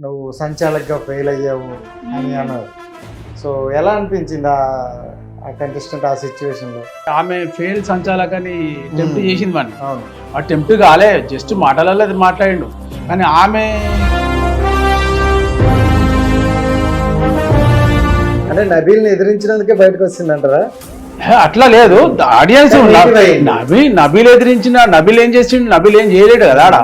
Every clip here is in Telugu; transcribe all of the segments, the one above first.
నువ్వు సంచాలకుగా ఫెయిల్ అయ్యావు అని అన్నారు. సో ఎలా అనిపించింది ఆ కంటెస్టెంట్ ఆ సిచ్యువేషన్లో? ఆమె ఫెయిల్ సంచాలకని టెంప్ట్ చేసింది వాడిని. అవును. ఆ టెంప్ట్ కాలే, జస్ట్ మాటలలో అది మాట్లాడిండు. కానీ ఆమె అంటే నబీల్ని ఎదిరించినందుకే బయటకు వచ్చిందంటారా? అట్లా లేదు, ఆడియన్స్ కానీ నబీల్ ఎదిరించిన, నబీల్ ఏం చేసిండు, నబీల్ ఏం చేయలేడు కదా ఆడ.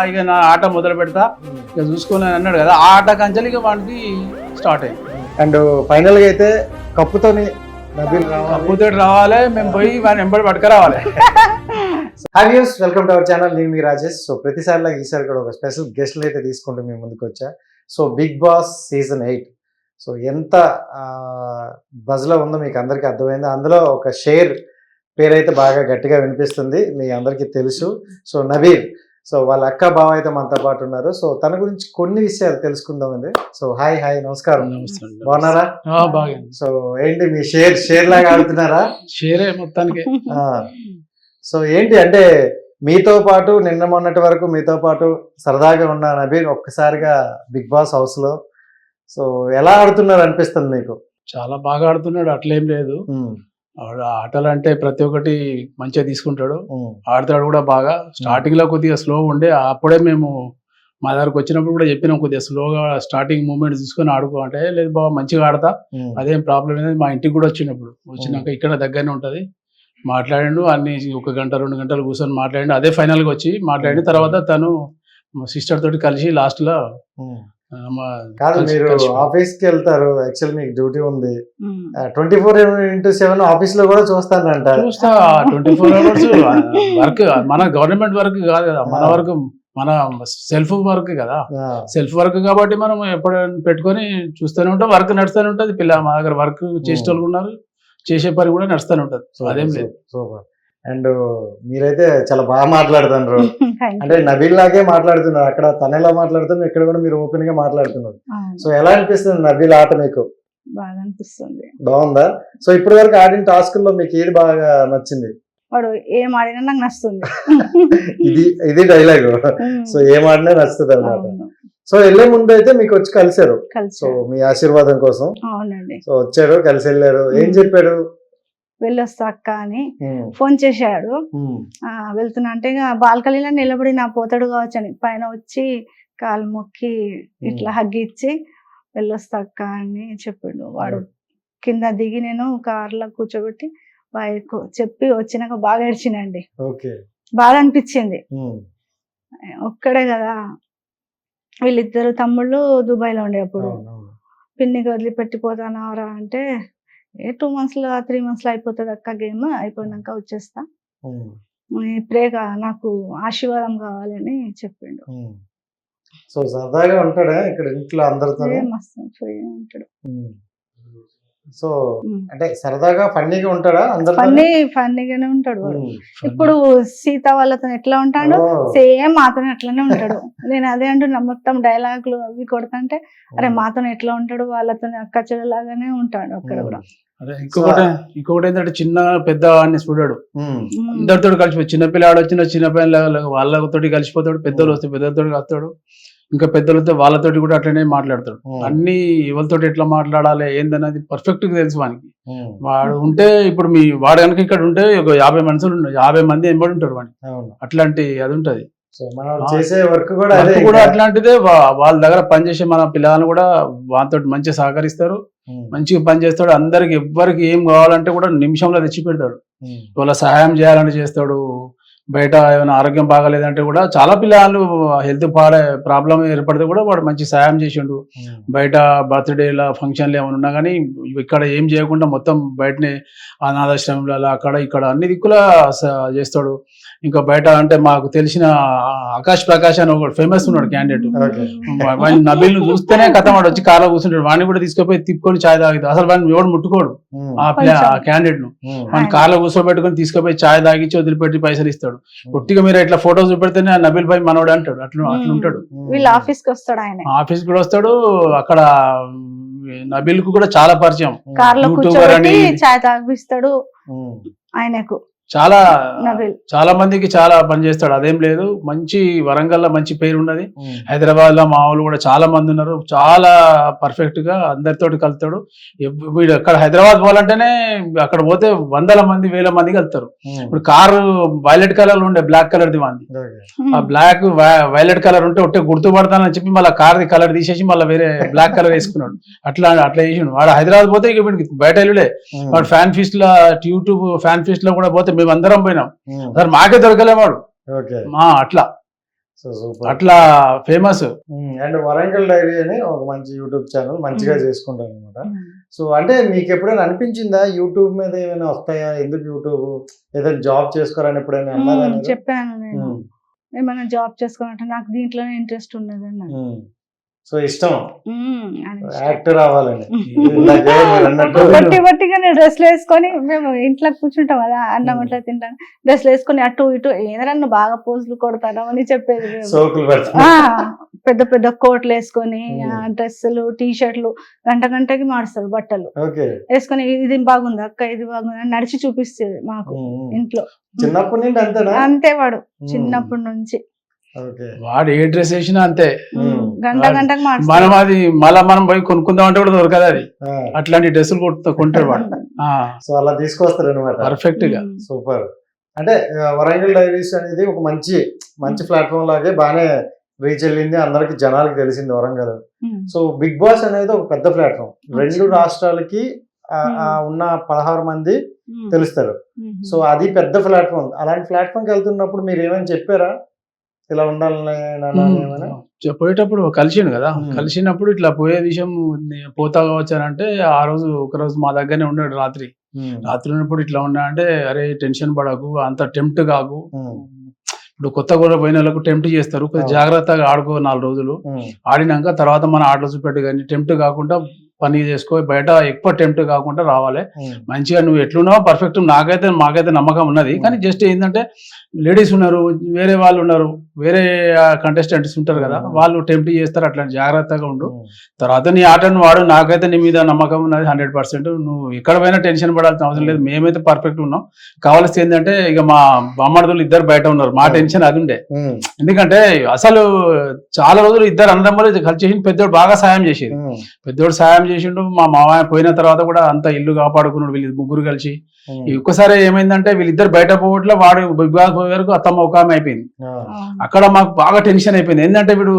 ఇక నా ఆట మొదలు పెడతా ఇక చూసుకొని అన్నాడు కదా, ఆ ఆట కంచెలు ఇక వాడికి స్టార్ట్ అయింది. అండ్ ఫైనల్ గా అయితే కప్పుతోని నబీల్ కప్పుతో రావాలి, మేము పోయి వాడిని వెంబడి పట్టుకురావాలి. Hi views, welcome to our channel. నేను మీ రాజేష్. సో ప్రతిసారిలాగా ఈసారి కూడా ఒక స్పెషల్ గెస్ట్లు అయితే తీసుకుంటూ మీ ముందుకు వచ్చా. So Bigg Boss season 8 so ఎంత బజ్లో ఉందో మీకు అందరికీ అర్థమైంది. అందులో ఒక షేర్ పేరైతే బాగా గట్టిగా వినిపిస్తుంది, మీ అందరికీ తెలుసు. సో నబీల్, సో వాళ్ళ అక్క బావ అయితే మనతో పాటు ఉన్నారు. సో తన గురించి కొన్ని విషయాలు తెలుసుకుందామండి. సో హాయ్ నమస్కారం. బాగున్నారా? బాగా. సో ఏంటి మీ షేర్ లాగా ఆడుతున్నారా? షేరే మొత్తానికి. సో ఏంటి అంటే మీతో పాటు నిన్న మొన్నటి వరకు మీతో పాటు సరదాగా ఉన్న నబీల్ ఒక్కసారిగా బిగ్ బాస్ హౌస్ లో సో ఎలా ఆడుతున్నారు అనిపిస్తుంది మీకు? చాలా బాగా ఆడుతున్నాడు, అట్లేం లేదు. ఆటలు అంటే ప్రతి ఒక్కటి మంచిగా తీసుకుంటాడు, ఆడతాడు కూడా బాగా. స్టార్టింగ్ లో కొద్దిగా స్లో ఉండే, అప్పుడే మేము మా దగ్గరకు వచ్చినప్పుడు కూడా చెప్పినాం కొద్దిగా స్లోగా స్టార్టింగ్ మూమెంట్ తీసుకొని ఆడుకో అంటే, లేదు బాబా మంచిగా ఆడతా, అదేం ప్రాబ్లం లేదు. మా ఇంటికి కూడా వచ్చినాక ఇక్కడ దగ్గరనే ఉంటది, మాట్లాడిండు అన్ని. 1 గంట 2 గంటలు కూర్చొని మాట్లాడిండు. అదే ఫైనల్ గా వచ్చి మాట్లాడిన తర్వాత తను సిస్టర్ తోటి కలిసి లాస్ట్ లో కాదు, మీరు ఆఫీస్ కి వెళ్తారు, యాక్చువల్ మీకు డ్యూటీ ఉంది, 24/7 ఆఫీస్ లో కూడా చూస్తానంట. చూస్తా 24 hours వర్క్, మన గవర్నమెంట్ వర్క్ కాదు కదా, మన వర్క్ మన సెల్ఫ్ వర్క్ కదా. సెల్ఫ్ వర్క్ కాబట్టి మనం ఎప్పుడైనా పెట్టుకొని చూస్తూనే ఉంటాం, వర్క్ నడుస్తూనే ఉంటుంది. మా దగ్గర వర్క్ చేసే వాళ్ళు ఉన్నారు, చేసే పని కూడా నడుస్తూనే ఉంటుంది, అదేం లేదు. సూపర్. అండ్ మీరైతే చాలా బాగా మాట్లాడుతున్నారు, అంటే నబీల్ లాగే మాట్లాడుతున్నారు. అక్కడ తన ఎలా మాట్లాడుతున్నారు, ఇక్కడ కూడా మీరు ఓపెన్ గా మాట్లాడుతున్నారు. సో ఎలా అనిపిస్తుంది నబీల్ ఆట మీకు? బాగా అనిపిస్తుంది. బాగుందా? సో ఇప్పటి వరకు ఆడిన టాస్క్ లో మీకు ఏది బాగా నచ్చింది? వాడు ఏం ఆడినా నాకు నచ్చుతుంది. ఇది డైలాగ్. సో ఏం ఆడినా నచ్చుతుంది అన్నమాట. సో వెళ్ళే ముందు అయితే మీకు వచ్చి కలిసారు, సో మీ ఆశీర్వాదం కోసం. అవునండి. సో వచ్చారు, కలిసి వెళ్ళారు. ఏం చెప్పాడు? వెళ్ళొస్తా అక్క అని ఫోన్ చేశాడు. వెళ్తున్నా అంటే ఇక బాల్కనీలో నిలబడి నా పోతాడు కావచ్చు అని పైన వచ్చి కాలు మొక్కి ఇట్లా హగ్గిచ్చి వెళ్ళొస్తా అక్క అని చెప్పిండు. వాడు కింద దిగి నేను కార్లో కూర్చోబెట్టి చెప్పి వచ్చినాక బాగా ఏడ్చినండి. బాగా అనిపించింది. ఒక్కడే కదా, వీళ్ళిద్దరు తమ్ముళ్ళు దుబాయ్ లో ఉండే అప్పుడు పిన్నికి వదిలిపెట్టిపోతానవరా అంటే 2 months 3 months అయిపోతుంది అక్క, గేమ్ అయిపోయినాక వచ్చేస్తా, ఇప్పుడేగా నాకు ఆశీర్వాదం కావాలని చెప్పిండు. సో సరదాగా ఉంటాడా ఇక్కడ ఇంట్లో అందరితో? మస్తు ఫ్రీ ఉంటాడు. సో అంటే సరదాగా ఫన్నీగా ఉంటాడా? ఫన్నీగానే ఉంటాడు. ఇప్పుడు సీత వాళ్ళతో ఎట్లా ఉంటాడు సేమ్ మాతో అట్లనే ఉంటాడు. నేను అదే అంటున్నా, మొత్తం డైలాగులు అవి కొడతంటే అరే మాతో ఎట్లా ఉంటాడు, వాళ్ళతో అక్క చెల్లెలాగానే ఉంటాడు అక్కడ కూడా. అదే ఇంకొకటి ఏంటంటే చిన్న పెద్ద వాడిని చూడాడు, అందరితో కలిసిపోయి. చిన్నపిల్లాడు వచ్చిన చిన్నపిల్ల వాళ్ళతో కలిసిపోతాడు, పెద్దలు వస్తే పెద్దలతో వస్తాడు, ఇంకా పెద్దలతో వాళ్ళతోటి కూడా అట్లనే మాట్లాడతాడు. అన్ని ఎవరితో ఎట్లా మాట్లాడాలి ఏందన్నది పర్ఫెక్ట్ గా తెలుసు వానికి. వాడు ఉంటే ఇప్పుడు వాడు కనుక ఇక్కడ ఉంటే ఒక 50 మనుషులు 50 మంది ఎంబడి ఉంటారు వాడికి, అట్లాంటి అది ఉంటది. కూడా అట్లాంటిదే. వాళ్ళ దగ్గర పనిచేసే మన పిల్లలను కూడా వాళ్ళతో మంచిగా సహకరిస్తారు, మంచిగా పని చేస్తాడు. అందరికి ఎవ్వరికి ఏం కావాలంటే కూడా నిమిషంలో తెచ్చి పెడతాడు. వాళ్ళ సహాయం చేయాలంటే చేస్తాడు. బయట ఏమైనా ఆరోగ్యం బాగాలేదంటే కూడా, చాలా పిల్లలు హెల్త్ ప్రాబ్లం ఏర్పడితే కూడా వాడు మంచి సాయం చేసిండు. బయట బర్త్డేల ఫంక్షన్లు ఏమైనా ఉన్నా కానీ ఇక్కడ ఏం చేయకుండా మొత్తం బయటనే అనాథాశ్రమంలో అక్కడ ఇక్కడ అన్ని దిక్కులా చేస్తాడు. ఇంకా బయట అంటే మాకు తెలిసిన ఆకాష్ ప్రకాష్ అని ఒక ఫేమస్ ఉన్నాడు క్యాండిడేట్, నబీల్ ను చూస్తేనే కథ వాడు వచ్చి కార్లో కూర్చుంటాడు. వాడిని కూడా తీసుకుపోయి తిప్పుకొని ఛాయ్ తాగుతాడు. అసలు వాడిని ఎవడు ముట్టుకోడు ఆ క్యాండిడేట్ ను. వాడిని కార్లో కూర్చోబెట్టుకొని తీసుకుపోయి ఛాయ్ తాగిచ్చి వదిలిపెట్టి పైసలు ఇస్తాడు. పొట్టిగా మీరు ఇట్లా ఫోటోస్ చూపెడితేనే నబీల్ భాయ్ మనోడు అంటాడు. అట్లా ఉంటాడు. వీళ్ళ ఆఫీస్ కి వస్తాడు, ఆయన ఆఫీస్ కూడా వస్తాడు. అక్కడ నబీల్ కు కూడా చాలా పరిచయం, కార్లో కూర్చోబెట్టి ఛాయ్ తాగిస్తాడు ఆయనకు. చాలా నవీల్. చాలా మందికి చాలా పని చేస్తాడు, అదేం లేదు. మంచి వరంగల్లో మంచి పేరు ఉన్నది. హైదరాబాద్ లో మా వాళ్ళు కూడా చాలా మంది ఉన్నారు, చాలా పర్ఫెక్ట్ గా అందరితోటి కలుతాడు. వీడు అక్కడ హైదరాబాద్ పోవాలంటేనే అక్కడ పోతే వందల మంది వేల మంది కలుతారు. ఇప్పుడు కారు వైలెట్ కలర్ ఉండే బ్లాక్ కలర్ ది వాంది, ఆ బ్లాక్ వైలెట్ కలర్ ఉంటే ఒట్టే గుర్తుపడతానని చెప్పి మళ్ళీ కార్ది కలర్ తీసేసి మళ్ళీ వేరే బ్లాక్ కలర్ వేసుకున్నాడు. అట్లా చేసిండు వాడు. హైదరాబాద్ పోతే ఇక వీడికి బయట వెళ్ళలే. వాడు ఫ్యాన్ ఫీస్ట్ లో, యూట్యూబ్ ఫ్యాన్ ఫీస్ట్ లో కూడా పోతే మేము అందరం పోయినాం, సార్ మాకే దొరకలే వాడు. అట్లా అట్లా ఫేమస్. అండ్ వరంగల్ డైరీ అని ఒక మంచి యూట్యూబ్ ఛానల్ మంచిగా చేసుకుంటాను అనమాట. సో అంటే మీకు ఎప్పుడైనా అనిపించిందా యూట్యూబ్ మీద ఏమైనా వస్తాయా, ఎందుకు యూట్యూబ్, ఏదైనా జాబ్ చేసుకోవాలని ఎప్పుడైనా అన్నారా? చెప్పాను నేను, ఏమైనా జాబ్ చేసుకోవాలంటే నాకు దీంట్లోనే ఇంట్రెస్ట్ ఉన్నది అన్నాను. సో ఇష్టం యాక్టర్ అవ్వాలని. బట్టిగానే డ్రెస్లు వేసుకొని మేము ఇంట్లో కూర్చుంటాం కదా, అన్నం అట్లా తింటాను, డ్రెస్లు వేసుకొని అటు ఇటు ఏదైనా బాగా పోజులు కొడతాను అని చెప్పేది. పెద్ద పెద్ద కోట్లు వేసుకొని డ్రెస్సులు టీ షర్ట్లు గంటకి మారుస్తాడు బట్టలు వేసుకొని, ఇది బాగుంది అక్క, ఇది బాగుంది అని నడిచి చూపిస్తుంది మాకు ఇంట్లో. చిన్నప్పటి నుండి అంతే వాడు, చిన్నప్పటి నుంచి వాడు ఏ డ్రెస్ వేసినా అంతే, గంటకి మనం అది మళ్ళా మనం పోయి కొనుక్కుందాం అంటే కూడా దొరకదు అది. అట్లాంటి డ్రెస్సులు కొంటాడు వాడు. సో అలా తీసుకొస్తారు అనమాట పర్ఫెక్ట్ గా. సూపర్. అంటే వరంగల్ డైరీస్ అనేది ఒక మంచి ప్లాట్ఫామ్ లాగే బాగానే రీచ్ వెళ్ళింది, అందరికి జనాలకి తెలిసింది వరంగల్. సో బిగ్ బాస్ అనేది ఒక పెద్ద ప్లాట్ఫామ్, 2 రాష్ట్రాలకి ఉన్న 16 మంది తెలుస్తారు. సో అది పెద్ద ప్లాట్ఫామ్. అలాంటి ప్లాట్ఫామ్కి వెళ్తున్నప్పుడు మీరు ఏమైనా చెప్పారా ఇలా ఉండాలని? పోయేటప్పుడు కలిసిండు కదా, కలిసినప్పుడు ఇట్లా పోయే విషయం పోతా వచ్చానంటే, ఆ రోజు ఒకరోజు మా దగ్గరనే ఉన్నాడు రాత్రి ఉన్నప్పుడు ఇట్లా ఉన్నా అంటే, అరే టెన్షన్ పడకు, అంత టెంప్ట్ కాకు, ఇప్పుడు కొత్త కూడా పోయిన వాళ్ళకు టెంప్ట్ చేస్తారు, కొంచెం జాగ్రత్తగా ఆడుకో 4 రోజులు, ఆడినాక తర్వాత మన ఆటలు చూపెట్టు, కానీ టెంప్ట్ కాకుండా పని చేసుకో, బయట ఎక్కువ టెంప్ట్ కాకుండా రావాలి. మంచిగా నువ్వు ఎట్లున్నావో పర్ఫెక్ట్, మాకైతే నమ్మకం ఉన్నది. కానీ జస్ట్ ఏంటంటే లేడీస్ ఉన్నారు, వేరే వాళ్ళు ఉన్నారు, వేరే కంటెస్టెంట్స్ ఉంటారు కదా, వాళ్ళు టెంప్ట్ చేస్తారు, అట్లా జాగ్రత్తగా ఉండు. తర్వాత నీ ఆటను వాడు, నాకైతే నీ మీద నమ్మకం ఉన్నది 100%. నువ్వు ఎక్కడ పోయినా టెన్షన్ పడాల్సిన అవసరం లేదు, మేమైతే పర్ఫెక్ట్ ఉన్నాం. కావాల్సి ఏంటంటే ఇక మా బామ్మడుదులు ఇద్దరు బయట ఉన్నారు, మా టెన్షన్ అది ఉండే. ఎందుకంటే అసలు చాలా రోజులు ఇద్దరు అన్నదమ్ములు కలిసి చేసి పెద్దోడు బాగా సాయం చేసేది, పెద్దోడు సాయం చేసిండు. మా మామయ్య పోయిన తర్వాత కూడా అంత ఇల్లు కాపాడుకున్నాడు, వీళ్ళు ముగ్గురు కలిసి. ఒక్కసారి ఏమైందంటే వీళ్ళిద్దరు బయట పోవట్లో వాడు బిగ్ బాస్ పోయే వరకు అత్తమ్మ ఒక ఆమె అయిపోయింది. అక్కడ మాకు బాగా టెన్షన్ అయిపోయింది, ఏంటంటే వీడు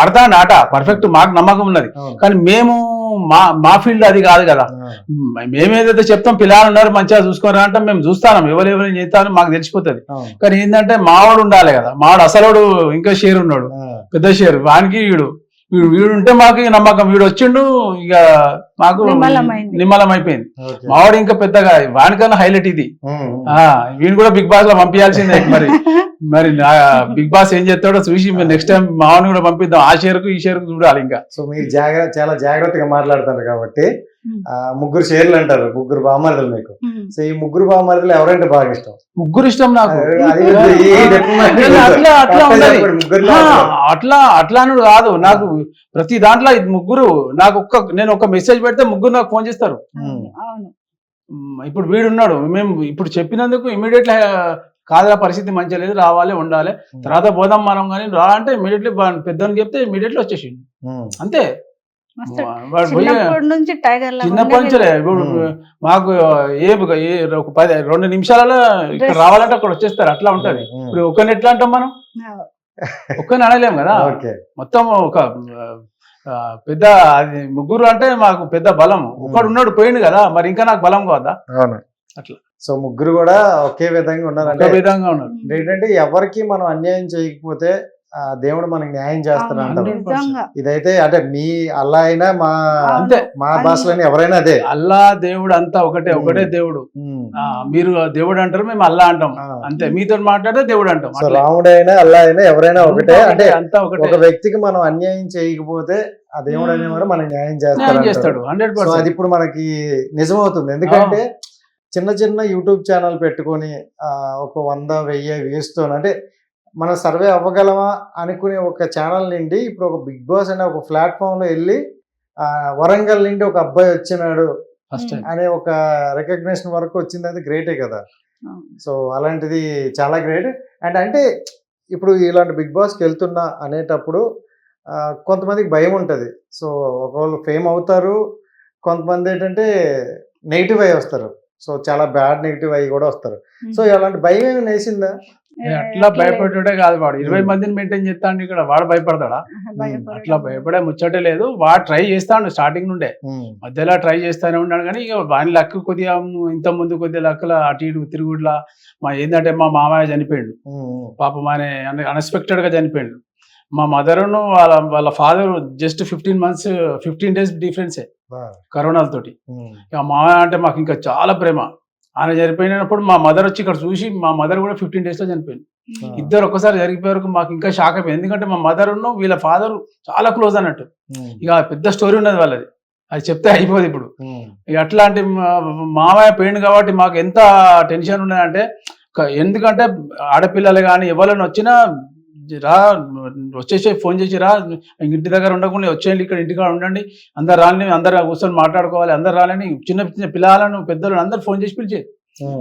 ఆడతాడు ఆట పర్ఫెక్ట్, మాకు నమ్మకం ఉన్నది. కానీ మేము మా ఫీల్డ్ అది కాదు కదా, మేమేదైతే చెప్తాం పిల్లలు ఉన్నారు మంచిగా చూసుకోరా అంటే మేము చూస్తాం, ఎవరెవరు చేస్తాను మాకు తెలిసిపోతుంది. కానీ ఏంటంటే మావాడు ఉండాలి కదా, మావాడు అసలు ఇంకా షేర్ ఉన్నాడు, పెద్ద షేర్, వానికి వీడు ఉంటే మాకు నమ్మకం. వీడు వచ్చిండు ఇక మాకు నిమ్మలం అయిపోయింది. మావాడు ఇంకా పెద్దగా వానికన్నా హైలైట్ ఇది. వీడు కూడా బిగ్ బాస్ లో పంపించాల్సిందే. మరి బిగ్ బాస్ ఏం చేస్తాడో చూసి నెక్స్ట్ టైం మావాడిని కూడా పంపిద్దాం, ఆ షేర్కు ఈ షేర్కు చూడాలి ఇంకా. సో మీరు చాలా జాగ్రత్తగా మాట్లాడతారు కాబట్టి 3 షేర్లు అంటారు, 3 బామర్దులు మీకు. సో ఈ 3 బామర్దులు ఎవరంటే బాగా ఇష్టం? 3 ఇష్టం నాకు. అట్లా అని కాదు, నాకు ప్రతి దాంట్లో 3 నాకు నేను ఒక మెసేజ్ పెడితే 3 నాకు ఫోన్ చేస్తారు. ఇప్పుడు వీడున్నాడు, మేము ఇప్పుడు చెప్పినందుకు ఇమీడియట్లీ కాదా పరిస్థితి మంచిగా లేదు, రావాలి ఉండాలి, తర్వాత పోదాం మనం కానీ రా అంటే ఇమీడియట్లీ పెద్దోని చెప్తే ఇమీడియట్లీ వచ్చేసిండు అంతే. చిన్నప్పటి నుంచి మాకు ఒక 2 నిమిషాలలో ఇక్కడ రావాలంటే అక్కడ వచ్చేస్తారు, అట్లా ఉంటది. ఇప్పుడు ఒక్కరిని ఎట్లా అంటాం మనం, ఒక్కరిని అనలేం కదా. మొత్తం ఒక పెద్ద అది 3 అంటే మాకు పెద్ద బలం. ఒకడు ఉన్నాడు పోయిండు కదా, మరి ఇంకా నాకు బలం కావద్దా? అట్లా. సో 3 కూడా ఒకే విధంగా ఉన్నారు. ఏంటంటే ఎవరికి మనం అన్యాయం చేయకపోతే దేవుడు మనకి న్యాయం చేస్తాడు అంటారు. ఇదైతే అంటే మీ అల్లా అయినా మా భాషలోని ఎవరైనా అదే, అల్లా దేవుడు అంతా ఒకటే దేవుడు. మీరు దేవుడు అంటారు, మేము అల్లా అంటాం అంతే. మీతో మాట్లాడితే దేవుడు అంటాం. రాముడు అయినా అల్లా అయినా ఎవరైనా ఒకటే. అంటే ఒక వ్యక్తికి మనం అన్యాయం చేయకపోతే ఆ దేవుడు అనేవారు మనకి న్యాయం చేస్తాడు. అది ఇప్పుడు మనకి నిజమవుతుంది. ఎందుకంటే చిన్న యూట్యూబ్ ఛానల్ పెట్టుకొని ఒక 100,000 వ్యూస్తో అంటే మనం సర్వే అవ్వగలమా అనుకునే ఒక ఛానల్ నుండి ఇప్పుడు ఒక బిగ్ బాస్ అనే ఒక ప్లాట్ఫామ్ లో వెళ్ళి వరంగల్ నుండి ఒక అబ్బాయి వచ్చినాడు అనే ఒక రికగ్నిషన్ వరకు వచ్చింది, అది గ్రేటే కదా. అవును. సో అలాంటిది చాలా గ్రేట్. అండ్ అంటే ఇప్పుడు ఇలాంటి బిగ్ బాస్కి వెళ్తున్నా అనేటప్పుడు కొంతమందికి భయం ఉంటుంది. సో ఒకళ్ళు ఫేమ్ అవుతారు, కొంతమంది ఏంటంటే నెగిటివ్ అయ్యి వస్తారు. సో చాలా బ్యాడ్ నెగిటివ్ అయ్యి కూడా వస్తారు. సో అలాంటి భయం ఏమైనా వేసిందా? అట్లా భయపడే కాదు వాడు 20 మందిని మెయింటైన్ చేస్తాడు ఇక్కడ, వాడు భయపడతాడా? అట్లా భయపడే ముచ్చటే లేదు. వాడు ట్రై చేస్తాడు స్టార్టింగ్ నుండే, మధ్యలో ట్రై చేస్తానే ఉన్నాడు. కానీ ఇక వాని లక్ కొద్దిగా ఇంత ముందు కొద్దిగా లక్కల అటు ఇటు తిరుగుట్లా ఏంటంటే మా మామయ్య చనిపోయాడు పాపం, ఆయన అన్ఎక్స్పెక్టెడ్ గా చనిపోయాడు. మా మదర్ను వాళ్ళ ఫాదర్ జస్ట్ 15 days డిఫరెన్సే కరోనాలతోటి. ఇక మామయ్య అంటే మాకు ఇంకా చాలా ప్రేమ. ఆయన చనిపోయినప్పుడు మా మదర్ వచ్చి ఇక్కడ చూసి, మా మదర్ కూడా 15 days లో చనిపోయింది. ఇద్దరు ఒక్కసారి జరిగిపోయే వరకు మాకు ఇంకా షాక్ అయిపోయింది. ఎందుకంటే మా మదర్ వీళ్ళ ఫాదర్ చాలా క్లోజ్ అన్నట్టు. ఇక పెద్ద స్టోరీ ఉన్నది వాళ్ళది, అది చెప్తే అయిపోదు ఇప్పుడు. ఇక అట్లాంటి మామయ్య పోయింది కాబట్టి మాకు ఎంత టెన్షన్ ఉన్నదంటే, ఎందుకంటే ఆడపిల్లలు కానీ ఎవరైనా వచ్చినా రా వచ్చేసి ఫోన్ చేసి రా, ఇంటి దగ్గర ఉండకుండా వచ్చేయండి, ఇక్కడ ఇంటికాడ ఉండండి, అందరు రాని, అందరు కూర్చొని మాట్లాడుకోవాలి, అందరు రాలని చిన్న చిన్న పిల్లలను పెద్దలను అందరు ఫోన్ చేసి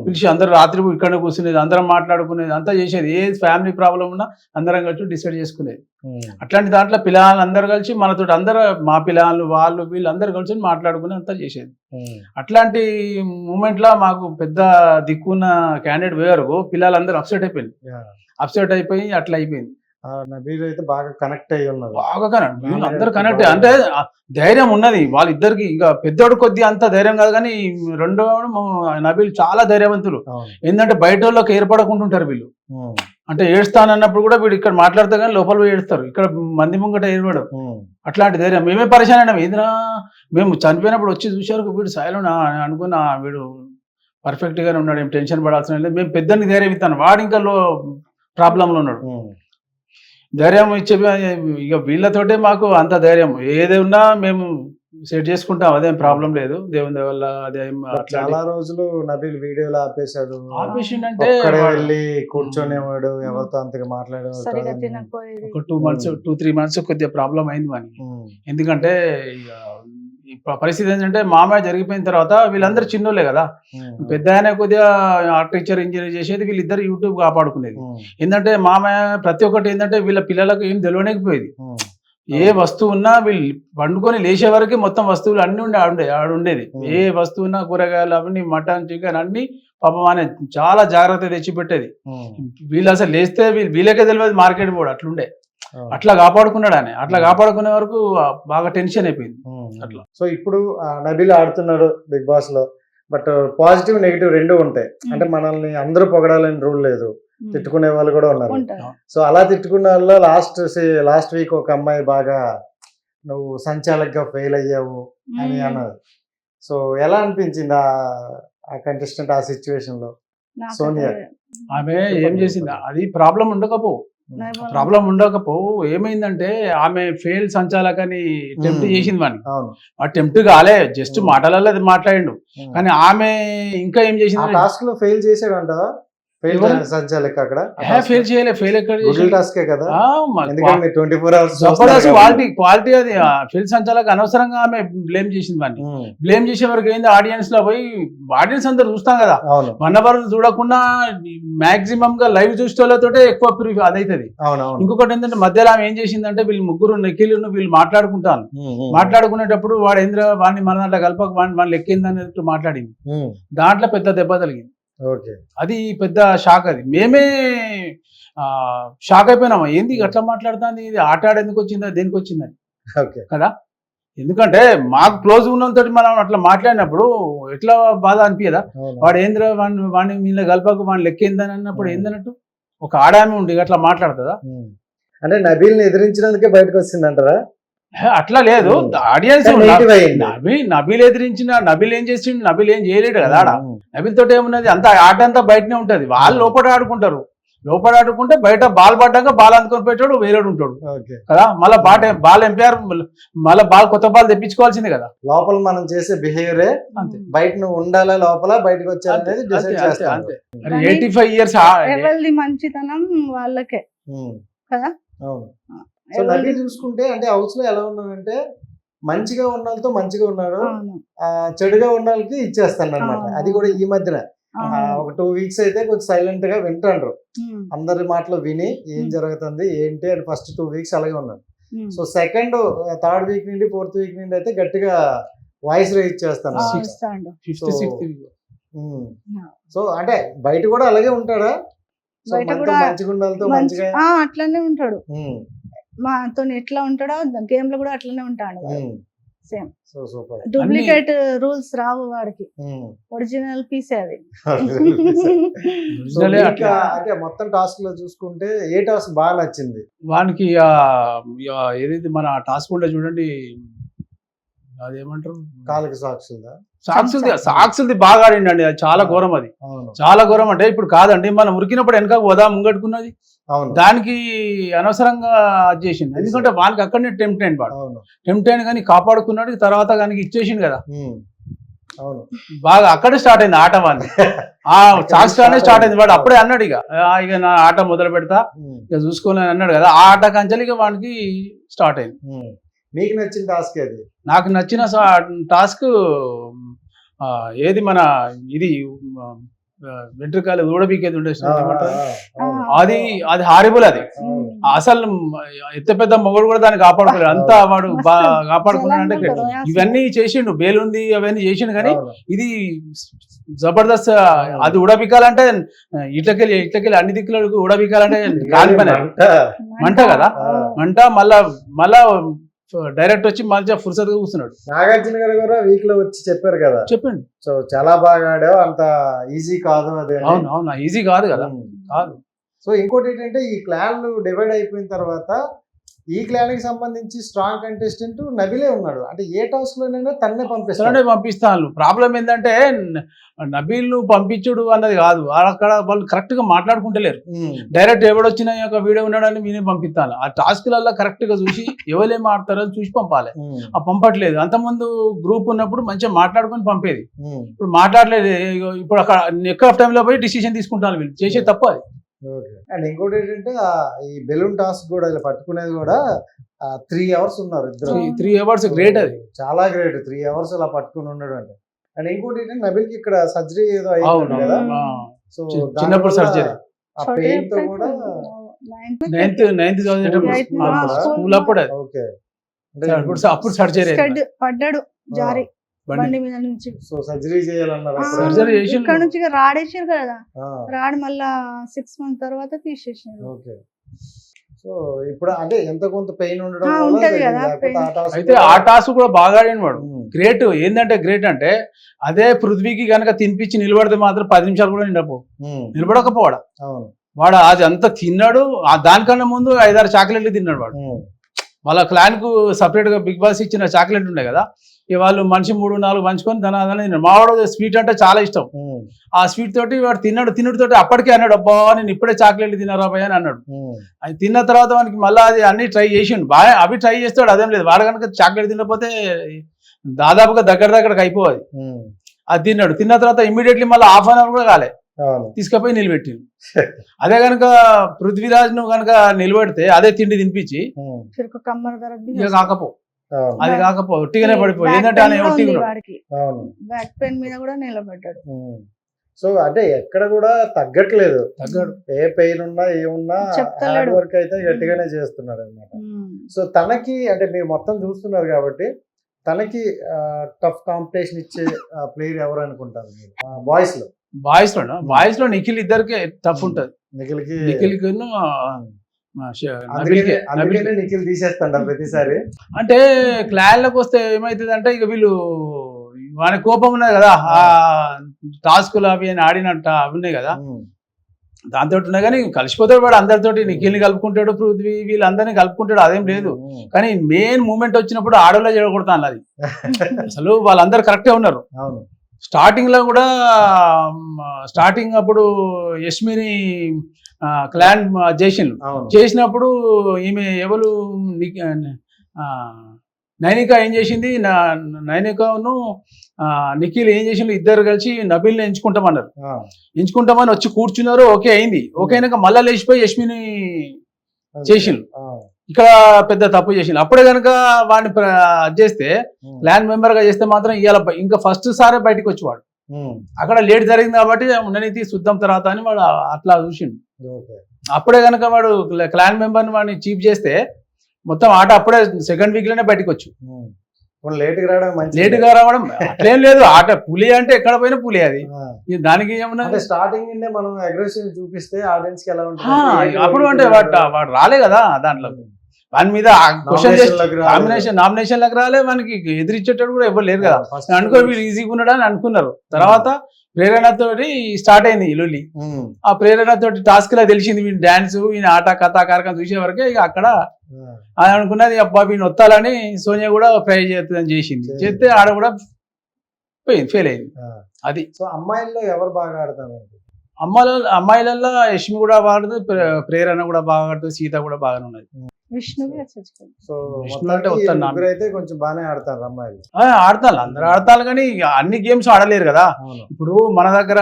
పిలిచి అందరు రాత్రి ఇక్కడ కూర్చునేది, అందరం మాట్లాడుకునేది, అంతా చేసేది. ఏ ఫ్యామిలీ ప్రాబ్లం ఉన్నా అందరం కలిసి డిసైడ్ చేసుకునేది. అట్లాంటి దాంట్లో పిల్లలు అందరు కలిసి మనతో అందరూ, మా పిల్లలు వాళ్ళు వీళ్ళు అందరు కలిసి మాట్లాడుకుని అంతా చేసేది. అట్లాంటి మూమెంట్లో మాకు పెద్ద దిక్కున్న క్యాండిడేట్ పోయారు, పిల్లలందరూ అప్సెట్ అయిపోయి అట్లా అయిపోయింది. నబీల్ అయితే బాగా కనెక్ట్ అయ్యి ఉన్నారు, బాగా కనెక్ట్, అందరు కనెక్ట్. అంటే ధైర్యం ఉన్నది వాళ్ళిద్దరికి. ఇంకా పెద్దోడు కొద్దిగా అంత ధైర్యం కాదు, కానీ రెండో నబీల్ చాలా ధైర్యవంతులు. ఏంటంటే బయట వాళ్ళకి ఏర్పడకుంటుంటారు వీళ్ళు. అంటే ఏడుస్తానన్నప్పుడు కూడా వీడు ఇక్కడ మాట్లాడతా కానీ లోపల పోయి ఏడుస్తారు, ఇక్కడ మంది ముంగట ఏర్పడు. అట్లాంటి ధైర్యం. మేమే పరిచయం అయినాం, ఏంద్రా మేము చనిపోయినప్పుడు వచ్చి చూసారు వీడు సాయిలో అనుకున్నా, వీడు పర్ఫెక్ట్ గానే ఉన్నాడు, ఏం టెన్షన్ పడాల్సిన లేదు. మేము పెద్దని ధైర్యం ఇస్తాను, వాడు ఇంకా ప్రాబ్లంలో ఉన్నాడు. ధైర్యం ఇచ్చే ఇక వీళ్ళతోటే మాకు అంత ధైర్యం. ఏది ఉన్నా మేము సెట్ చేసుకుంటాం, అదేం ప్రాబ్లం లేదు దేవుని వల్ల. అదేం చాలా రోజులు నబీల్ వీడియోలు ఆపేశాడు, ఆపేసిండంటే వెళ్ళి కూర్చొనేవాడు, ఎవరితో అంతగా మాట్లాడేవాడు. ఒక 2-3 months కొద్దిగా ప్రాబ్లం అయింది మనకి. ఎందుకంటే ఇక పరిస్థితి ఏంటంటే మామయ్య జరిగిపోయిన తర్వాత వీళ్ళందరూ చిన్నోళ్ళే కదా, పెద్ద ఆయన కొద్దిగా ఆర్కిటెక్చర్ ఇంజనీర్ చేసేది, వీళ్ళిద్దరు యూట్యూబ్ కాపాడుకునేది. ఏంటంటే మామయ్య ప్రతి ఒక్కటి ఏంటంటే వీళ్ళ పిల్లలకు ఏం తెలియలేకపోయేది. ఏ వస్తువు ఉన్నా వీళ్ళు పండుకొని లేచే వరకు మొత్తం వస్తువులు అన్ని ఆడుండేది. ఏ వస్తువు ఉన్నా కూరగాయలు అవన్నీ మటన్ చికెన్ అన్ని పాపం అనే చాలా జాగ్రత్త తెచ్చిపెట్టేది. వీళ్ళు అసలు లేస్తే వీళ్ళకే తెలియదు మార్కెట్ కూడా అట్లుండే. అట్లా కాపాడుకున్నాడు ఆయన. అట్లా కాపాడుకునే వరకు బాగా టెన్షన్ అయిపోయింది అట్లా. సో ఇప్పుడు నబీల్ ఆడుతున్నాడు బిగ్ బాస్ లో, బట్ పాజిటివ్ నెగిటివ్ రెండు ఉంటాయి. అంటే మనల్ని అందరూ పొగడాలని రూల్ లేదు, తిట్టుకునే వాళ్ళు కూడా ఉన్నారు. సో అలా తిట్టుకున్న వాళ్ళు లాస్ట్ వీక్ ఒక అమ్మాయి బాగా నువ్వు సంచాలకుగా ఫెయిల్ అయ్యావు అని అన్నది. సో ఎలా అనిపించింది ఆ కంటెస్టెంట్ ఆ సిచ్యువేషన్ లో? సోనియా ఆమె ఏం చేసింది, అది ప్రాబ్లం ఉండకపో ఏమైందంటే ఆమె ఫెయిల్ సంచాలకని టెంప్ట్ చేసింది వాడిని. ఆ టెంప్ట్ కాలే, జస్ట్ మాటలలో అది మాట్లాడిండు. కానీ ఆమె ఇంకా ఏం చేసింది, టాస్క్ లో ఫెయిల్ చేసాడు అంటావా? క్వాలిటీ అది ఫెయిల్ సంచాలక అనవసరంగా ఆమె బ్లేమ్ చేసింది వాడిని. బ్లేమ్ చేసే వరకు ఏంది, ఆడియన్స్ లో పోయి ఆడియన్స్ అందరు చూస్తాం కదా, వరకు చూడకుండా మాక్సిమం గా లైవ్ చూసేటోళ్ళతోటే ఎక్కువ ప్రిఫర్ అదైతుంది. ఇంకొకటి ఏంటంటే మధ్యలో ఆమె ఏం చేసిందంటే, వీళ్ళు ముగ్గురు నిఖిల్ వీళ్ళు మాట్లాడుకుంటాను, మాట్లాడుకునేటప్పుడు వాడు ఏంద్ర వాడిని మన దాంట్లో కలపక వాడిని లెక్కిందన్నట్టు మాట్లాడింది. దాంట్లో పెద్ద దెబ్బ తగిలింది. అది పెద్ద షాక్. అది మేమే షాక్ అయిపోయినామా, ఏంది అట్లా మాట్లాడుతుంది, ఇది ఆట ఆడేందుకు వచ్చిందా దేనికి వచ్చిందని కదా. ఎందుకంటే మాకు క్లోజ్ ఉన్నంతో మనం అట్లా మాట్లాడినప్పుడు ఎట్లా బాధ అనిపించదా, వాడు ఏంద్ర వాడిని మీద కలపకు వాడిని లెక్కిందని అన్నప్పుడు ఏందన్నట్టు ఒక ఆడామే ఉండి అట్లా మాట్లాడుతుందా? అంటే నబీల్ని ఎదిరించినందుకే బయటకు వచ్చిందంటారా? అట్లా లేదు, ఆడియన్స్ నబీల్ ఎదిరించిన, నబీల్ ఏం చేసిండు, నబీల్ ఏం చేయలేడు కదా ఆడ. నబీల్ తోటి ఏమున్నది, అంత ఆట అంతా బయటనే ఉంటది. వాళ్ళు లోపల ఆడుకుంటారు, లోపల ఆడుకుంటే బయట బాల్ పడ్డాక బాల్ అందుకొని పెట్టాడు వేరేడు ఉంటాడు కదా. మళ్ళీ బాల్ ఎంపైర్ మళ్ళీ కొత్త బాల్ తెప్పించుకోవాల్సింది కదా. లోపల మనం చేసే బిహేవియరే అంతే, బయట నువ్వు ఉండాలా లోపల బయటకు వచ్చేది 85 years మంచితనం వాళ్ళకే కదా. అవును. సో నబీల్ చూసుకుంటే అంటే హౌస్ లో ఎలా ఉన్నాడంటే, మంచిగా ఉన్న వాళ్ళతో మంచిగా ఉన్నాడు, చెడుగా ఉన్న వాళ్ళకి ఇచ్చేస్తాను అనమాట. అది కూడా ఈ మధ్యన ఒక ఒక 2 వీక్స్ అయితే కొంచెం సైలెంట్ గా వింటాండ్రు, అందరి మాటలు విని ఏం జరుగుతుంది ఏంటి అని ఫస్ట్ 2 వీక్స్ అలాగే ఉన్నారు. సో సెకండ్ 3rd వీక్ నుండి 4th వీక్ నుండి అయితే గట్టిగా వాయిస్ రేజ్ చేస్తాను. సో అంటే బయట కూడా అలాగే ఉంటాడా? సో బయట మనతో కూడా మంచి గుండాలతో మంచిగా అట్లనే ఉంటాడు, మాతో ఎట్లా ఉంటాడో గేమ్ లో కూడా అట్లనే ఉంటాడు. Same. So super. Duplicate rules రావు వాడికి, ఒరిజినల్ పీసే అది. అంటే మొత్తం టాస్క్ లో చూసుకుంటే ఏ టాస్క్ బాగా నచ్చింది వానికి? ఏదైతే మన టాస్క్ ఉండే చూడండి, అదేమంటారు, కాళ్ళకి సాక్షులుదా? సాక్షులది బాగా ఆడిండండి. అది చాలా ఘోరం, అది చాలా ఘోరం. అంటే ఇప్పుడు కాదండి, మనం ఉరికినప్పుడు వెనక పోదా ముంగట్టుకున్నది, దానికి అనవసరంగా అది చేసింది. ఎందుకంటే వానికి అక్కడనే టెంప్ట్ అయింది, వాడు టెంప్ట్ అయిన కానీ కాపాడుకున్నాడు, తర్వాత కానీ ఇచ్చేసింది కదా. బాగా అక్కడే స్టార్ట్ అయింది ఆట, వాడిని ఆ సాక్షిగానే స్టార్ట్ అయింది. వాడు అప్పుడే అన్నాడు ఇక నా ఆట మొదలు పెడతా ఇక చూసుకోలేని అన్నాడు కదా. ఆ ఆట కంచెలిగా వానికి స్టార్ట్ అయింది. మీకు నచ్చిన టాస్క్ అది? నాకు నచ్చిన టాస్క్ ఏది మన ఇది వెంట్రుకాలు ఊడబీకేది ఉండే, అది అది హారిబుల్. అది అసలు ఎంత పెద్ద మొగుడు కూడా దాన్ని కాపాడుకోలేదు, అంతా వాడు కాపాడుకున్నాడు. అంటే ఇవన్నీ చేసిండు, బేలుంది అవన్నీ చేసిండు, కానీ ఇది జబర్దస్త్. అది ఉడబికాలంటే ఇట్లకెళ్ళి అన్ని దిక్కులకు ఉడబికాలంటే కాని పని, మంట కదా మంట. మళ్ళా డైరెక్ట్ వచ్చి మంచిగా ఫుర్సత్గా కూర్చున్నాడు. నాగార్జున గారు కూడా వీక్ లో వచ్చి చెప్పారు కదా, చెప్పండి. సో చాలా బాగా ఆడావు, అంత ఈజీ కాదు అది. అవును ఈజీ కాదు కదా, కాదు. సో ఇంకోటి ఏంటంటే ఈ క్లాన్లు డివైడ్ అయిపోయిన తర్వాత ఈ క్లాన్ కి సంబంధించి స్ట్రాంగ్ కంటెస్టెంట్ నబిలే ఉన్నాడు. అంటే ఏ టాస్క్ లోనైనా తన్నే పంపిస్తాను. ప్రాబ్లం ఏంటంటే నబీల్ ను పంపించుడు అన్నది కాదు, అక్కడ వాళ్ళు కరెక్ట్ గా మాట్లాడుకుంటలేరు. డైరెక్ట్ ఎవడొచ్చిన యొక్క వీడియో ఉన్నాడని నేనే పంపిస్తాను. ఆ టాస్క్లలో కరెక్ట్ గా చూసి ఎవరేం ఆడతారో చూసి పంపాలి. ఆ పంపట్లేదు. అంతకుముందు గ్రూప్ ఉన్నప్పుడు మంచిగా మాట్లాడుకొని పంపేది, ఇప్పుడు మాట్లాడలేదు. ఇప్పుడు అక్కడ ఎక్కువ టైంలో పోయి డిసిషన్ తీసుకుంటాను, వీళ్ళు చేసే తప్పు అది. అండ్ ఇంకోటి ఏంటంటే ఈ బెలూన్ టాస్క్ కూడా ఇలా పట్టుకునేది కూడా 3 hours ఉన్నారు ఇద్దరు. 3 hours గ్రేట్, అది చాలా గ్రేట్. 3 hours అలా పట్టుకుని ఉండడం అంటే. అండ్ ఇంకోటి ఏంటంటే నబిల్ కి ఇక్కడ సర్జరీ ఏదో అయింది కదా, సో చిన్నప్పుడు సర్జరీ, ఆ పెయిన్ తో కూడా 9th స్కూల్ అప్పుడు. ఓకే, అప్పుడు సర్జరీ పడ్డాడు జారి బండి మీద నుంచి. సో సర్జరీ చేయాలన్నారు. సర్జరీ చేసి ఇక్కడ నుంచి రాడేసారు కదా, రాడు మళ్ళా 6 months తర్వాత తీసేసారు. ఓకే, సో ఇప్పుడు అంటే ఎంత కొంత పెయిన్ ఉండడం అయితే ఆ టాస్క్ కూడా బాగా ఆడిన వాడు. గ్రేట్. ఏంటంటే గ్రేట్ అంటే అదే పృథ్వీకి కనుక తినిపించి నిలబడితే మాత్రం 10 నిమిషాలు కూడా నిలబడకపోవాడు. వాడు అది అంతా తిన్నాడు. దానికన్నా ముందు 5-6 చాక్లెట్లు తిన్నాడు వాడు. వాళ్ళ క్లాన్ కు సపరేట్ గా బిగ్ బాస్ ఇచ్చిన చాక్లెట్ ఉండే కదా, వాళ్ళు మనిషి 3-4 పంచుకొని తిన్నాడు. మావాడు స్వీట్ అంటే చాలా ఇష్టం. ఆ స్వీట్ తోటి వాడు తినుడితోటి అప్పటికే అన్నాడు, అబ్బా నేను ఇప్పుడే చాక్లెట్లు తిన్నారా భయ అని అన్నాడు. అది తిన్న తర్వాత వానికి మళ్ళీ అది అన్ని ట్రై చేసిండు, బాగా అవి ట్రై చేస్తాడు. అదేం లేదు, వాడు కనుక చాక్లెట్ తినకపోతే దాదాపుగా దగ్గరకి అయిపోవాలి. అది తిన్నాడు. తిన్న తర్వాత ఇమ్మీడియట్లీ మళ్ళీ 1/2 hour కూడా కాలే, తీసుకుపోయి నిలబెట్టిండు. అదే కనుక పృథ్వీరాజ్ ను కనుక నిలబెడితే అదే తిండి తినిపించి కాకపో అది కాకపో ఒట్టిగానే పడిపోయి, ఏంటంటే బ్యాక్ పెయిన్ మీద కూడా నిలబడ్డాడు. సో అంటే ఎక్కడ కూడా తగ్గట్లేదు, ఏ పెయిన్ ఉన్నా ఏమున్నా హార్డ్ వర్క్ అయితే గట్టిగానే చేస్తున్నాడు అనమాట. సో తనకి అంటే మీరు మొత్తం చూస్తున్నారు కాబట్టి తనకి టఫ్ కాంపిటీషన్ ఇచ్చే ప్లేయర్ ఎవరు అనుకుంటారు మీరు? బాయ్స్ లో నిఖిల్ ఇద్దరికి టఫ్ ఉంటది. నిఖిల్ నిఖిల్ తీసేస్తాడు ప్రతిసారి. అంటే క్లాన్ లకు వస్తే ఏమైతుంది అంటే ఇక వీళ్ళు వాని కోపం ఉన్నది కదా, ఆ టాస్కులు అవి అని ఆడినట్ట అవి ఉన్నాయి కదా, దాంతో ఉన్నాయి. కానీ కలిసిపోతాడు వాడు అందరితోటి, నిఖిల్ని కలుపుకుంటాడు, పృథ్వీ వీళ్ళందరినీ కలుపుకుంటాడు, అదేం లేదు. కానీ మెయిన్ మూమెంట్ వచ్చినప్పుడు ఆడోళ్ళ చెడగొడతాను అది. అసలు వాళ్ళందరూ కరెక్టే ఉన్నారు. స్టార్టింగ్ లో కూడా స్టార్టింగ్ అప్పుడు యష్మిని క్లాన్ చేసినప్పుడు ఈమె ఎవరు నైనిక ఏం చేసింది, నైనికను నిఖిల్ ఏం చేసిండు, ఇద్దరు కలిసి నబిల్ని ఎంచుకుంటామన్నారు. ఎంచుకుంటామని వచ్చి కూర్చున్నారు. ఓకే అయింది. ఓకే అయినాక మళ్ళా లేచిపోయి యష్మిని చేసిండు. ఇక్కడ పెద్ద తప్పు చేసిండు. అప్పుడే కనుక వాడిని చేస్తే క్లాన్ మెంబర్ గా చేస్తే మాత్రం ఇవాళ ఇంకా ఫస్ట్ సారే బయటకు వచ్చేవాడు. అక్కడ లేట్ జరిగింది కాబట్టి ఉండనీతి శుద్ధం తర్వాత అని వాడు అట్లా చూసిండు. ఓకే. అప్పుడే కనుక వాడు క్లాన్ మెంబర్ని వాడిని చీప్ చేస్తే మొత్తం ఆట అప్పుడే సెకండ్ వీక్ లోనే బయటకు వచ్చు. లేట్గా రావడం మంచి. లేటుగా రావడం అట్లేం లేదు. ఆట పులి అంటే ఎక్కడ పోయినా పులి అది. దానికి ఏమన్నా స్టార్టింగ్ మనం అగ్రెసివ్ చూపిస్తే ఆడియన్స్ కి ఎలా ఉంటుంది అప్పుడు అంటే వాడు రాలే కదా దాంట్లో. వాని మీద క్వశ్చన్ నామినేషన్ లకు రాలే, మనకి ఎదిరించేటప్పుడు కూడా ఎవరు లేరు కదా. అనుకో వీడు ఈజీగా ఉన్నాడు అని అనుకున్నారు. తర్వాత ప్రేరణతోటి స్టార్ట్ అయింది ఈ లొల్లి. ఆ ప్రేరణతోటి టాస్క్ లా తెలిసింది వీడి డాన్స్, వీని ఆట కథా కార్యక్రమం చూసే వరకే ఇక అక్కడ అది అనుకున్నది అబ్బా వీడిని వత్తాలని సోనియా కూడా ట్రై చేస్తుందని చేసింది. చేస్తే ఆడ కూడా పోయింది, ఫెయిల్ అయింది. అది. సో అమ్మాయిల్లో ఎవరు బాగా ఆడతారు? అమ్మాయిలలో యష్మి కూడా బాగా ఆడుతుంది, ప్రేరణ కూడా బాగా ఆడుతుంది, సీత కూడా బాగానే ఉన్నది. సో అయితే కొంచెం బాగానే ఆడతారు అమ్మాయిలు. ఆడతారు, అందరు ఆడతారు, కానీ అన్ని గేమ్స్ ఆడలేరు కదా. ఇప్పుడు మన దగ్గర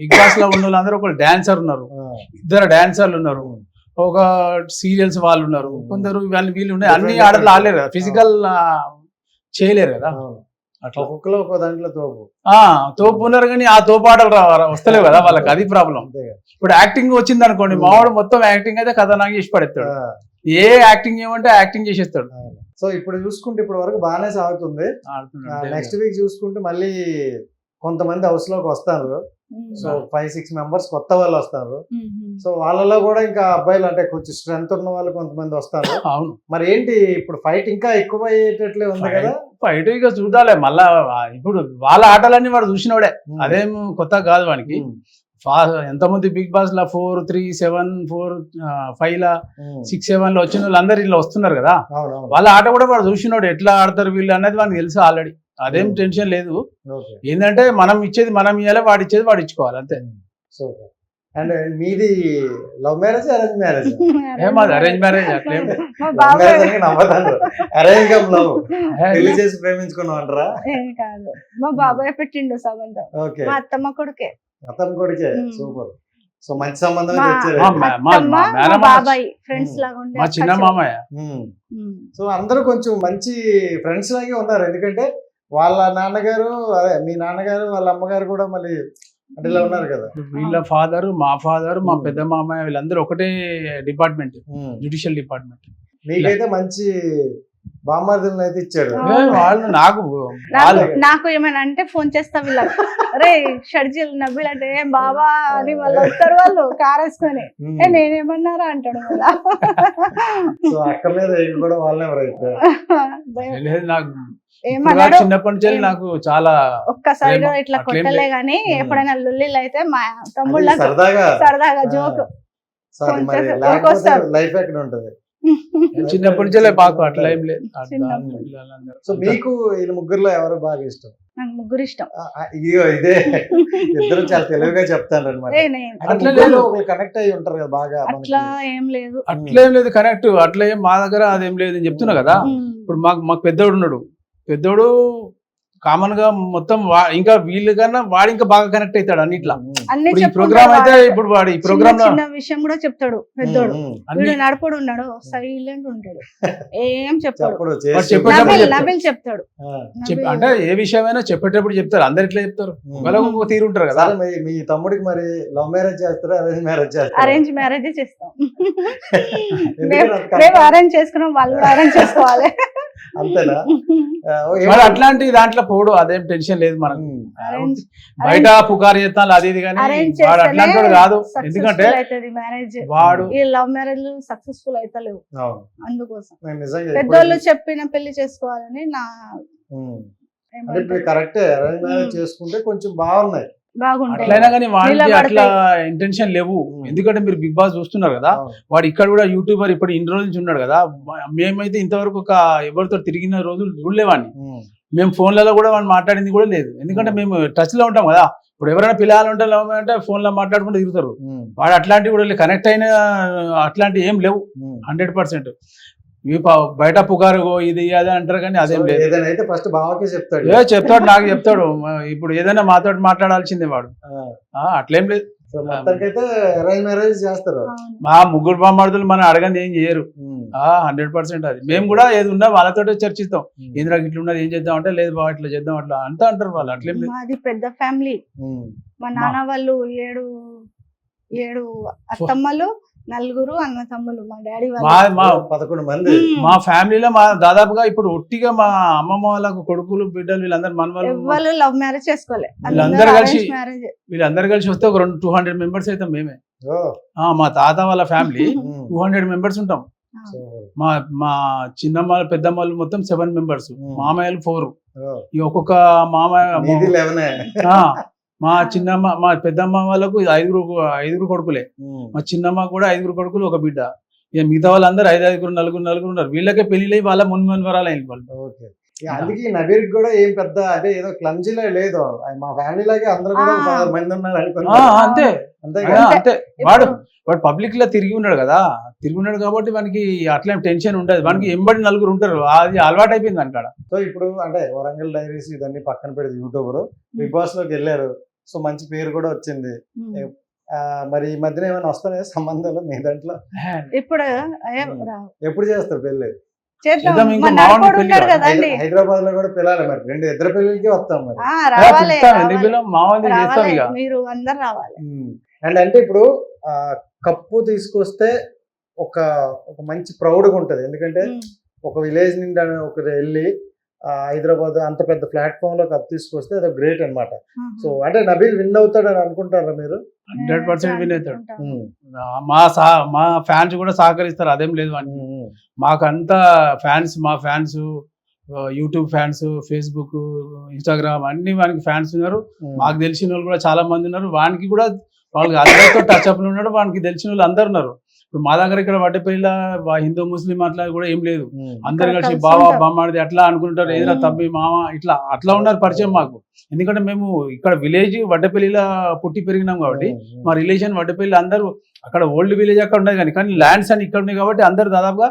బిగ్ బాస్ లో ఉన్న వాళ్ళందరూ ఒక డాన్సర్ ఉన్నారు, ఇద్దరు డాన్సర్లు ఉన్నారు, ఒక సీరియల్స్ వాళ్ళు ఉన్నారు, కొందరు వీళ్ళు ఉన్నాయి. అన్ని ఆడలు ఆడలేరు కదా, ఫిజికల్ చేయలేరు కదా. అట్లా ఒక్కొక్కలో ఒక్కో దాంట్లో తోపు ఉన్నారు, కానీ ఆ తోపు ఆటలు వస్తలేవు కదా వాళ్ళకి. అది ప్రాబ్లం. ఇప్పుడు యాక్టింగ్ వచ్చింది అనుకోండి, మావాడు మొత్తం యాక్టింగ్ అయితే కథ నాకు చేసి పడేస్తాడు. ఏ యాక్టింగ్ ఏమంటే యాక్టింగ్ చేసేస్తాడు. సో ఇప్పుడు చూసుకుంటే ఇప్పుడు వరకు బాగానే సాగుతుంది. నెక్స్ట్ వీక్ చూసుకుంటే మళ్ళీ కొంతమంది హౌస్ లోకి వస్తారు. సో 5-6 మెంబర్స్ కొత్త వాళ్ళు వస్తారు. సో వాళ్ళలో కూడా ఇంకా అబ్బాయిలు అంటే కొంచెం స్ట్రెంత్ ఉన్న వాళ్ళు కొంతమంది వస్తారు. అవును. మరి ఏంటి ఇప్పుడు ఫైట్ ఇంకా ఎక్కువ అయ్యేటట్లే ఉంది కదా? ఫైట్ ఇక చూడాలి మళ్ళా. ఇప్పుడు వాళ్ళ ఆటలన్నీ వాడు చూసినోడే, అదేం కొత్త కాదు వానికి. ఎంతమంది బిగ్ బాస్ లా 4, 3, 7, 4, 5, 6, 7 లో వచ్చిన వాళ్ళు అందరు ఇలా వస్తున్నారు కదా. వాళ్ళ ఆట కూడా వాడు చూసినోడు, ఎట్లా ఆడతారు వీళ్ళు అనేది వానికి తెలుసు ఆల్రెడీ. అదేం టెన్షన్ లేదు. ఏంటంటే మనం ఇచ్చేది మనం ఇవ్వాలి, వాడు ఇచ్చేది వాడు ఇచ్చుకోవాలి అంతే. సూపర్. అండ్ మీది లవ్ మ్యారేజ్ అరేంజ్ మ్యారేజ్? మాది అరేంజ్ మ్యారేజ్. అట్లేం నమ్మతాను. అరేంజ్ కమ్ లవ్, పెళ్లి చేసి ప్రేమించుకున్నాం అంటారా? మా బాబాయ్ పెట్టిండు సంబంధం. ఓకే. మా అత్తమ్మ కొడుకే. అతని కొడుకే. సూపర్. సో మంచి సంబంధం బాబాయ్ ఫ్రెండ్స్ లాగా ఉండే, మా చిన్న మామయ్య. సో అందరూ కొంచెం మంచి ఫ్రెండ్స్ లాగే ఉన్నారు. ఎందుకంటే వాళ్ళ నాన్నగారు, అదే మీ నాన్నగారు, వాళ్ళ అమ్మగారు కూడా మళ్ళీ అంటే ఇలా ఉన్నారు కదా. వీళ్ళ ఫాదర్, మా ఫాదర్, మా పెద్ద మామయ్య వీళ్ళందరూ ఒకటే డిపార్ట్మెంట్, జ్యుడిషియల్ డిపార్ట్మెంట్. మీకైతే మంచి బామ్మర్దులను అయితే ఇచ్చారు. వాళ్ళు నాకు ఏమైనా అంటే ఫోన్ చేస్తా వీళ్ళకి, అరే షడ్జీలు నవ్వులు అంటే బాబా అని వాళ్ళు వస్తారు, వాళ్ళు కార్ వేసుకొని నేనేమన్నారా అంటాడు మళ్ళా. సో అక్క మీద కూడా వాళ్ళే ఎవరైతే నాకు చిన్నప్పటి నుంచి నాకు చాలా ఒక్కసారి ఇట్లా కొట్టలే గానీ ఎప్పుడైనా లొల్లిలు అయితే మా తమ్ముళ్ళకి సరదాగా జోక్ లైఫ్ ఎక్కడ ఉంటది. చిన్నప్పటి నుంచే పాకు అట్లా ఏం లేదు. సో మీకు వీళ్ళ ముగ్గురులో ఎవరు బాగా ఇష్టం? నాకు ముగ్గురు ఇష్టం. ఇదే ఇద్దరు చాలా తెలివిగా చెప్తాను అనమాట. కనెక్ట్ అయ్యి ఉంటారు కదా బాగా. అట్లా ఏం లేదు, అట్లా ఏం లేదు కనెక్ట్. అట్లా ఏం మా దగ్గర అదేం లేదు అని చెప్తున్నా కదా. ఇప్పుడు మాకు పెద్దోడు ఉన్నాడు, పెద్దోడు కామన్ గా మొత్తం ఇంకా వీళ్ళు కన్నా వాడు ఇంకా బాగా కనెక్ట్ అవుతాడు అన్నిట్లా. అన్ని ప్రోగ్రామ్ అయితే ఇప్పుడు వాడు ఈ ప్రోగ్రామ్ చిన్న విషయం కూడా చెప్తాడు. పెద్దోడు నడుపుడు ఉన్నాడు, సైలెంట్ ఉంటాడు, ఏం చెప్పాడు, చెప్తాడు. అంటే ఏ విషయమైనా చెప్పేటప్పుడు చెప్తారు. అందరు ఇట్లా చెప్తారు, ఒక తీరు ఉంటారు కదా. మీ తమ్ముడికి మరి లవ్ మ్యారేజ్ చేస్తారా అరేంజ్ మ్యారేజ్ చేస్తారా? అరేంజ్ మ్యారేజ్ చేస్తాం. మేము అరేంజ్ చేసుకున్నాం, వాళ్ళు కూడా అరేంజ్ చేసుకోవాలి. అంతేనా? అట్లాంటి దాంట్లో పోడు, అదేం టెన్షన్ లేదు మనకు. బయట పుకారు చేస్తాను అది ఇది కానీ వాడు అట్లాంటి కాదు. ఎందుకంటే వాడు లవ్ మ్యారేజ్ సక్సెస్ఫుల్ అయితే లేవు, అందుకోసం పెద్దోళ్ళు చెప్పిన పెళ్లి చేసుకోవాలని నా కరెక్టే. అరేంజ్ మ్యారేజ్ చేసుకుంటే కొంచెం బాగున్నాయి. అట్లయినా కానీ వాడికి అట్లా ఇంటెన్షన్ లేవు. ఎందుకంటే మీరు బిగ్ బాస్ చూస్తున్నారు కదా, వాడు ఇక్కడ కూడా యూట్యూబర్ ఇప్పుడు ఇన్ని రోజుల నుంచి ఉన్నాడు కదా. మేమైతే ఇంతవరకు ఒక ఎవరితో తిరిగిన రోజులు చూడలేవాడిని. మేము ఫోన్లలో కూడా వాడిని మాట్లాడింది కూడా లేదు. ఎందుకంటే మేము టచ్ లో ఉంటాం కదా. ఇప్పుడు ఎవరైనా పిల్లలు అంటే ఫోన్ లో మాట్లాడుకుంటూ తిరుగుతారు. వాడు అట్లాంటివి కూడా కనెక్ట్ అయిన అట్లాంటివి ఏం లేవు 100%. బయట పుకారు ఇది అది అంటారు కానీ అదేం లేదు. ఏదైనా ఫస్ట్ బావకే చెప్తాడు, చెప్తాడు, నాకు చెప్తాడు. ఇప్పుడు ఏదైనా మాతో మాట్లాడాల్సిందే వాడు. అట్లేం లేదు. సో మొత్తానికైతే అరేంజ్ మ్యారేజ్ చేస్తారు. మా ముగ్గురు బామ్మర్దులు మనం అడగంది ఏం చేయరు. 100% అది మేము కూడా ఏది ఉన్నా వాళ్ళతో చర్చిస్తాం. ఇందిరా ఇట్లా ఉన్నది ఏం చేద్దాం అంటే లేదు బాబా ఇట్లా చేద్దాం అట్లా అంతా అంటారు వాళ్ళు. అట్లేం లేదు. మాది పెద్ద ఫ్యామిలీ. మా నాన్న వాళ్ళు ఏడు అత్తమ్మలు, 4 అన్న తమ్ములు. మా డాడీ మా 11 మంది. మా ఫ్యామిలీలో మా దాదాపుగా ఇప్పుడు ఒట్టిగా మా అమ్మమ్మ వాళ్ళకు కొడుకులు బిడ్డలు వీళ్ళందరూ మనవాళ్ళు ఎవరు లవ్ మ్యారేజ్ చేసుకోలే. వీళ్ళందరూ కలిసి వస్తే ఒక 200 మెంబర్స్ అవుతాం మేమే. మా తాత వాళ్ళ ఫ్యామిలీ 200 మెంబర్స్ ఉంటాం. మా చిన్నమ్మ పెద్దమ్మలు మొత్తం 7 మెంబర్స్, మామయ్యలు 4. ఒక్కొక్క మామయ్య మా చిన్నమ్మ మా పెద్దమ్మ వాళ్ళకు 5 కొడుకులే. మా చిన్నమ్మ కూడా 5 కొడుకులు, ఒక బిడ్డ. ఇక మిగతా వాళ్ళందరూ 5 నలుగురు ఉన్నారు. వీళ్ళకే పెళ్లి వాళ్ళ మున్వరాలు అయిన వాళ్ళు. అందుకే నబీర్ కూడా ఏం పెద్ద అదే ఏదో క్లమ్జీలో లేదు. మా ఫ్యామిలీ లాగే అందరూ కూడా 10 మంది ఉన్నారు అంతే అంతే. వాడు పబ్లిక్ లో తిరిగి ఉన్నాడు కాబట్టి వానికి అట్లా టెన్షన్ ఉండదు. వానికి ఎంబడి 4 ఉంటారు. అది అలవాటు అయిపోయింది దానికాడ. సో ఇప్పుడు అంటే వరంగల్ డైరీస్ ఇవన్నీ పక్కన పెడితే యూట్యూబర్ బిగ్ బాస్ లోకి వెళ్ళారు. సో మంచి పేరు కూడా వచ్చింది. మరి ఈ మధ్యన ఏమైనా వస్తున్నాయా సంబంధాలు మీ దాంట్లో? ఇప్పుడు ఎప్పుడు చేస్తారు పెళ్లి? హైదరాబాద్ లో కూడా పిల్లలు మరి 2 పెళ్లికి వస్తాం మరి. మీరు అందరు రావాలి. అండ్ అంటే ఇప్పుడు కప్పు తీసుకొస్తే ఒక మంచి ప్రౌడ్గా ఉంటది. ఎందుకంటే ఒక విలేజ్ నుండి ఒకరు వెళ్ళి హైదరాబాద్ అంత పెద్ద ప్లాట్ఫామ్ లో కప్ తీసుకొస్తే అది గ్రేట్ అన్నమాట. సో అంటే నబీల్ విన్ అవుతాడు అని అనుకుంటారా మీరు? 100% విన్ అవుతాడు. మా ఫ్యాన్స్ కూడా సహకరిస్తారు, అదేం లేదు. మాకంతా ఫ్యాన్స్, మా fans YouTube fans, Facebook, Instagram అన్ని వానికి ఫ్యాన్స్ ఉన్నారు. మాకు తెలిసిన వాళ్ళు కూడా చాలా మంది ఉన్నారు. వానికి కూడా వాళ్ళకి అందరితో టచ్ అప్ ఉన్నాడు. వానికి తెలిసిన వాళ్ళు అందరు ఉన్నారు. ఇప్పుడు మా దగ్గర ఇక్కడ వడ్డపల్లిలో హిందూ ముస్లిం అట్లా కూడా ఏం లేదు. అందరు కలిసి బావా బామ్మాడిది అట్లా అనుకుంటారు. ఏదైనా తమ్మి మామ అట్లా ఉన్నారు పరిచయం మాకు. ఎందుకంటే మేము ఇక్కడ విలేజ్ వడ్డపల్లిలో పుట్టి పెరిగినాం కాబట్టి మా రిలేషన్ వడ్డపల్లి అందరూ అక్కడ ఓల్డ్ విలేజ్ అక్కడ ఉన్నాయి కానీ ల్యాండ్స్ అని ఇక్కడ ఉన్నాయి కాబట్టి అందరు దాదాపుగా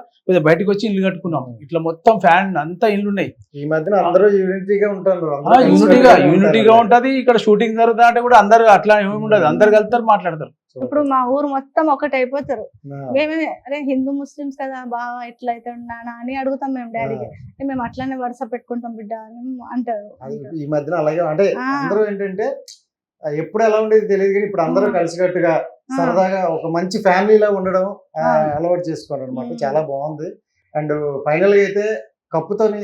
బయటకు వచ్చి ఇల్లు కట్టుకున్నాం. ఇట్లా మొత్తం ఫ్యాన్ అంతా ఇల్లు ఉన్నాయి. ఈ మధ్యన అందరూ యూనిటీగా ఉంటారు. యూనిటీగా ఉంటది. ఇక్కడ షూటింగ్ జరుగుతా అంటే కూడా అందరు అట్లా ఏమి ఉండదు, అందరు కలుస్తారు, మాట్లాడతారు. ఇప్పుడు మా ఊరు మొత్తం ఒకటి అయిపోతారు. మేమే అరే హిందూ ముస్లిమ్స్ కదా బాగా ఎట్లా అయితే ఉన్నానా అని అడుగుతాం మేము డాడీకి. మేము అట్లానే వరుస పెట్టుకుంటాం బిడ్డ అని అంటారు. ఈ మధ్యన అలాగే అంటే అందరూ ఏంటంటే ఎప్పుడు ఎలా ఉండేది తెలియదు కానీ ఇప్పుడు అందరూ కలిసికట్టుగా సరదాగా ఒక మంచి ఫ్యామిలీలా ఉండడం అలవాటు చేసుకోవాలి అనమాట. చాలా బాగుంది. అండ్ ఫైనల్ గా అయితే కప్పుతోని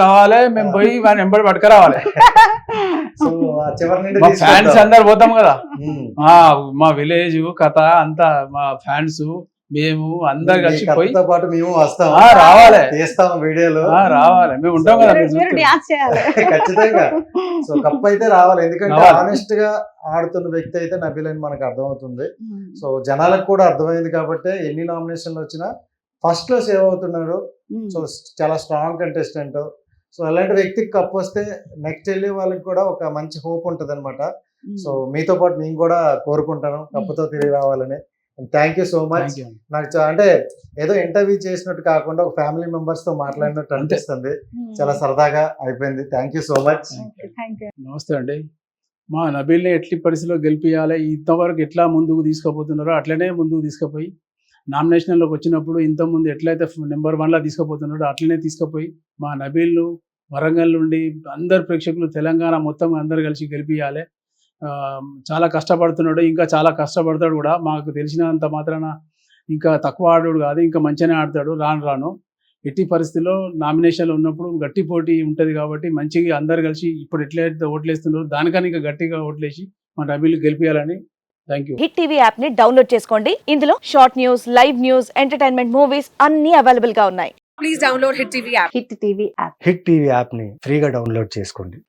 రావాలి, మేము పోయి వాడిని ఎంబడి పట్టుకు రావాలి. సో చివరి నుండి ఫ్యాన్స్ అందరు పోతాం కదా, మా విలేజ్ కథ అంతా మా ఫ్యాన్స్ మేము అందరు కలిసి పోయి పాటు మేము వస్తాం, రావాలి, చేస్తాం వీడియోలు, రావాలి, మేము ఉంటాం కదా ఖచ్చితంగా. సో కప్ అయితే రావాలి. ఎందుకంటే ఆనెస్ట్ గా ఆడుతున్న వ్యక్తి అయితే నబీల్ అని మనకు అర్థమవుతుంది. సో జనాలకు కూడా అర్థమైంది కాబట్టి ఎన్ని నామినేషన్లు వచ్చినా ఫస్ట్ లో సేవ్ అవుతున్నాడు. సో చాలా స్ట్రాంగ్ కంటెస్టెంట్. సో అలాంటి వ్యక్తికి కప్ వస్తే నెక్స్ట్ వెళ్ళే వాళ్ళకి కూడా ఒక మంచి హోప్ ఉంటుంది అనమాట. సో మీతో పాటు నేను కూడా కోరుకుంటాను కప్పుతో తిరిగి రావాలని. Thank you so much. నాకు అంటే ఏదో ఇంటర్వ్యూ చేసినట్టు కాకుండా ఒక ఫ్యామిలీ మెంబర్స్ తో మాట్లాడినట్టు అనిపిస్తుంది. చాలా సరదాగా అయిపోయింది. Thank you so much. నమస్తే అండి. మా నబీల్ని ఎట్టి పరిస్థితిలో గెలిపియాలి, ఇంతవరకు ఎట్లా ముందుకు తీసుకుపోతున్నారో అట్లనే ముందుకు తీసుకుపోయి నామినేషన్లోకి వచ్చినప్పుడు ఇంతకుముందు ఎట్లయితే నెంబర్ 1లా తీసుకుపోతున్నాడో అట్లనే తీసుకుపోయి మా నబీల్ను వరంగల్ నుండి అందరు ప్రేక్షకులు తెలంగాణ మొత్తం అందరు కలిసి గెలిపియాలి. చాలా కష్టపడుతున్నాడు, ఇంకా చాలా కష్టపడతాడు కూడా. మాకు తెలిసినంత మాత్రాన ఇంకా తక్కువ ఆడాడు కాదు, ఇంకా మంచిగానే ఆడతాడు. రాను ఎట్టి పరిస్థితుల్లో నామినేషన్లు ఉన్నప్పుడు గట్టి పోటీ ఉంటుంది కాబట్టి మంచిగా అందరు కలిసి ఇప్పుడు ఎట్లయితే ఓట్లేస్తున్నారో దానికన్నా ఇంకా గట్టిగా ఓట్లేసి మా నబీల్ గెలిపియాలని. Thank you. Hit TV app ని డౌన్లోడ్ చేసుకోండి. ఇందులో short news, live news, entertainment movies అన్ని అవైలబుల్ గా ఉన్నాయి. Please download hit TV app. Hit TV app ని ఫ్రీగా డౌన్లోడ్ చేసుకోండి.